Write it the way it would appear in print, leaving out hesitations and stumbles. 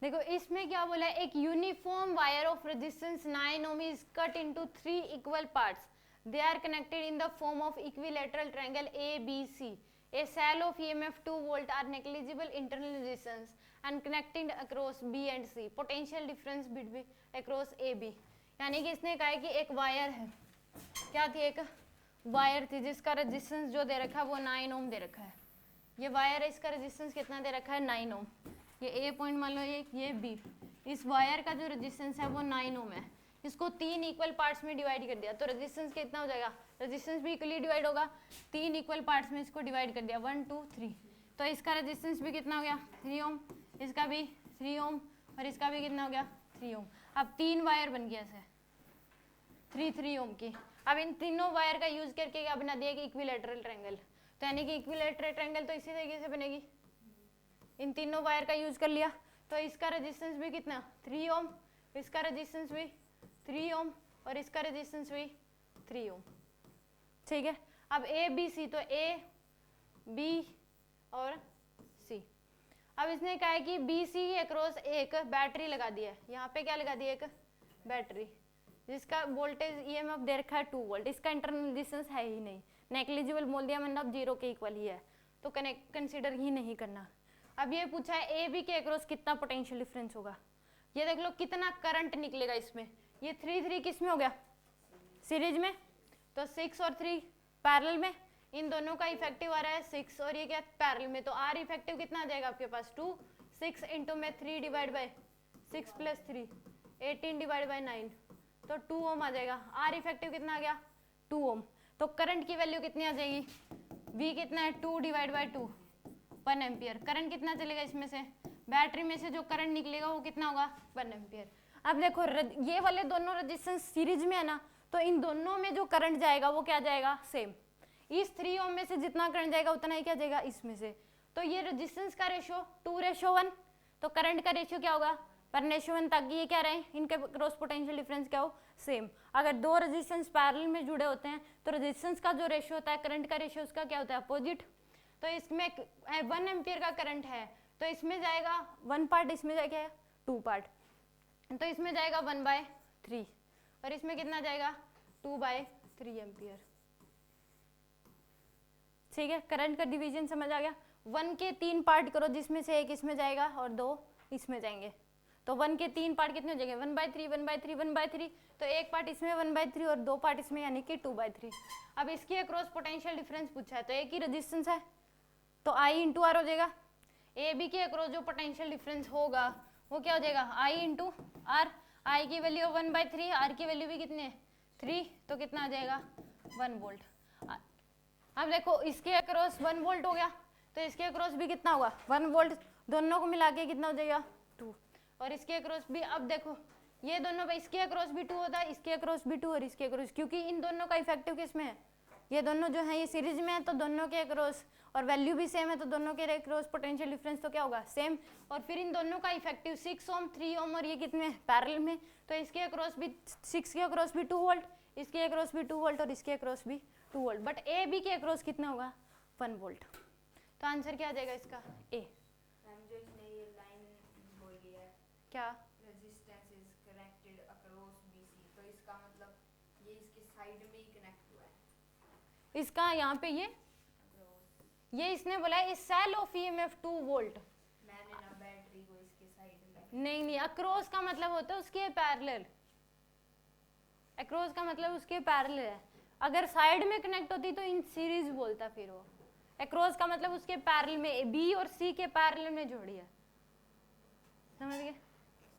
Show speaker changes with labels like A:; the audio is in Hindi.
A: देखो इसमें क्या बोला है, एक uniform wire of resistance 9 ohm is cut into 3 equal parts, they are connected in the form of equilateral triangle ABC. A cell of EMF 2 volt are negligible internal resistance and connected across B and C. Potential difference between across AB. यानी कि इसने कहा है कि एक वायर है, क्या थी, एक वायर थी जिसका रेजिस्टेंस जो दे रखा है वो 9 ओम दे रखा है। ये वायर है, इसका रेजिस्टेंस कितना दे रखा है, 9 ओम। ये ए पॉइंट मान लो, ये बी। इस वायर का जो रेजिस्टेंस है वो 9 ओम है। इसको 3 इक्वल पार्ट्स में डिवाइड कर दिया तो रेजिस्टेंस कितना हो जाएगा, रेजिस्टेंस भी इक्वली डिवाइड होगा, 3 इक्वल पार्ट्स में इसको डिवाइड कर दिया, 1 2 3, तो इसका रेजिस्टेंस भी कितना हो गया, 3 ओम, इसका भी 3 ओम और इसका भी कितना हो गया, 3 ओम। अब 3 वायर बन गया ऐसे 3 ओम की। अब इन तीनों वायर का यूज करके क्या बना दिया कि इक्विलैटरल ट्रायंगल, तो यानी कि इक्विलैटरल ट्रायंगल तो इसी तरीके से बनेगी, इन तीनों वायर का यूज कर लिया तो इसका रेजिस्टेंस भी कितना, 3 ओम, इसका रेजिस्टेंस भी 3 ओम और इसका रेजिस्टेंस भी 3 ओम। ठीक है, अब ए बी सी, तो ए बी और सी। अब इसने कहा है कि बी सी के अक्रॉस एक बैटरी लगा दी है, यहाँ पे क्या लगा दी है, एक बैटरी जिसका वोल्टेज ईएमएफ दे रखा है 2 वोल्ट, इसका इंटरनल रेजिस्टेंस है ही नहीं, नेग्लिजिबल बोल दिया मतलब 0 के इक्वल ही है, तो कनेक्ट कंसीडर ही नहीं करना। अब ये पूछा है ए बी के अक्रॉस कितना पोटेंशियल डिफरेंस होगा, ये देख लो कितना करंट निकलेगा इसमें। ये 3 किस में हो गया, सीरीज में, तो 6 और 3 पैरेलल में, इन दोनों का इफेक्टिव आ रहा है 6 और ये क्या पैरेलल में, तो आर इफेक्टिव कितना आ जाएगा आपके पास 2, 6 इंटू में 3 divide by 6 plus 3 18 divide by 9, तो 2 ओम आ जाएगा। आर इफेक्टिव कितना आ गया, 2 ओम। तो करंट की वैल्यू कितनी आ जाएगी, वी कितना है 2 डिवाइड बाय 2 1 एम्पियर। करंट कितना चलेगा इसमें से, बैटरी में से जो करंट निकलेगा वो कितना होगा, 1 एम्पियर। अब देखो ये वाले दोनों रेजिस्टेंस सीरीज में है ना, तो इन दोनों में जो करंट जाएगा वो क्या जाएगा, सेम। इस 3 ओम में से जितना करंट जाएगा उतना ही क्या जाएगा इसमें से, तो ये रेजिस्टेंस का रेशियो 2:1, तो करंट का रेशियो क्या होगा 1:1, ताकि ये क्या रहे, इनके क्रॉस पोटेंशियल डिफरेंस क्या हो, सेम। अगर दो रेजिस्टेंस पैरेलल में जुड़े होते हैं तो रेजिस्टेंस का जो रेशियो होता है करंट का रेशियो उसका क्या होता है, अपोजिट। तो इसमें 1 एम्पियर का करंट है तो इसमें जाएगा 1 पार्ट, इसमें जाएगा 2 पार्ट, तो इसमें जाएगा 1/3 और इसमें कितना जाएगा 2/3 एम्पियर। ठीक है, करंट का डिवीजन समझ आ गया। 1 के 3 पार्ट करो जिसमें से एक इसमें जाएगा और 2 इसमें जाएंगे, तो 1 के 3 पार्ट कितने हो जाएंगे, 1/3 1/3 1/3, तो एक पार्ट इसमें 1/3 और 2 पार्ट इसमें यानी कि 2/3। अब इसके अक्रॉस पोटेंशियल डिफरेंस पूछा है तो एक ही रेजिस्टेंस है तो I इंटू आर हो जाएगा। ए बी के अक्रॉस जो पोटेंशियल डिफरेंस होगा वो क्या हो जाएगा, I इंटू आर। आई की वैल्यू 1/3, आर की वैल्यू भी कितने 3, तो कितना आ जाएगा 1 वोल्ट। अब देखो इसके अक्रॉस 1 वोल्ट हो गया तो इसके अक्रॉस भी कितना होगा 1 वोल्ट, दोनों को मिला के कितना हो जाएगा 2, और इसके अक्रॉस भी, अब देखो ये दोनों, इसके अक्रॉस भी 2 होता है, इसके अक्रॉस भी 2 और इसके अक्रॉस, क्योंकि इन दोनों का इफेक्टिव किस में है, ये दोनों जो है ये सीरीज में है तो दोनों के अक्रॉस, और वैल्यू भी सेम है तो दोनों के अक्रॉस पोटेंशियल डिफरेंस तो क्या होगा सेम। और फिर इन दोनों का इफेक्टिव 6 ओम 3 ओम और ये कितने पैरेलल में, तो इसके अक्रॉस भी 6 के अक्रॉस भी 2 वोल्ट, इसके अक्रॉस भी 2 वोल्ट और इसके अक्रॉस भी 2 वोल्ट, बट ए बी के अक्रॉस कितना होगा 1 वोल्ट। तो आंसर क्या आ जाएगा इसका ए।
B: जो इसने ये लाइन बोली है
A: क्या,
B: resistance is connected across BC, तो इसका मतलब ये इसके साइड में ही कनेक्ट हुआ है,
A: इसका यहाँ पे ये इसने बोला है सेल ऑफ ईएमएफ 2 वोल्ट,
B: मैंने ना बैटरी को इसके साइड में,
A: नहीं अक्रॉस का मतलब होता है उसके पैरेलल, अक्रॉस का मतलब उसके पैरेलल है। अगर साइड में कनेक्ट होती तो इन सीरीज बोलता, फिर वो अक्रॉस का मतलब उसके पैरेलल में, बी और सी के पैरेलल में जोड़ी है, समझ गए।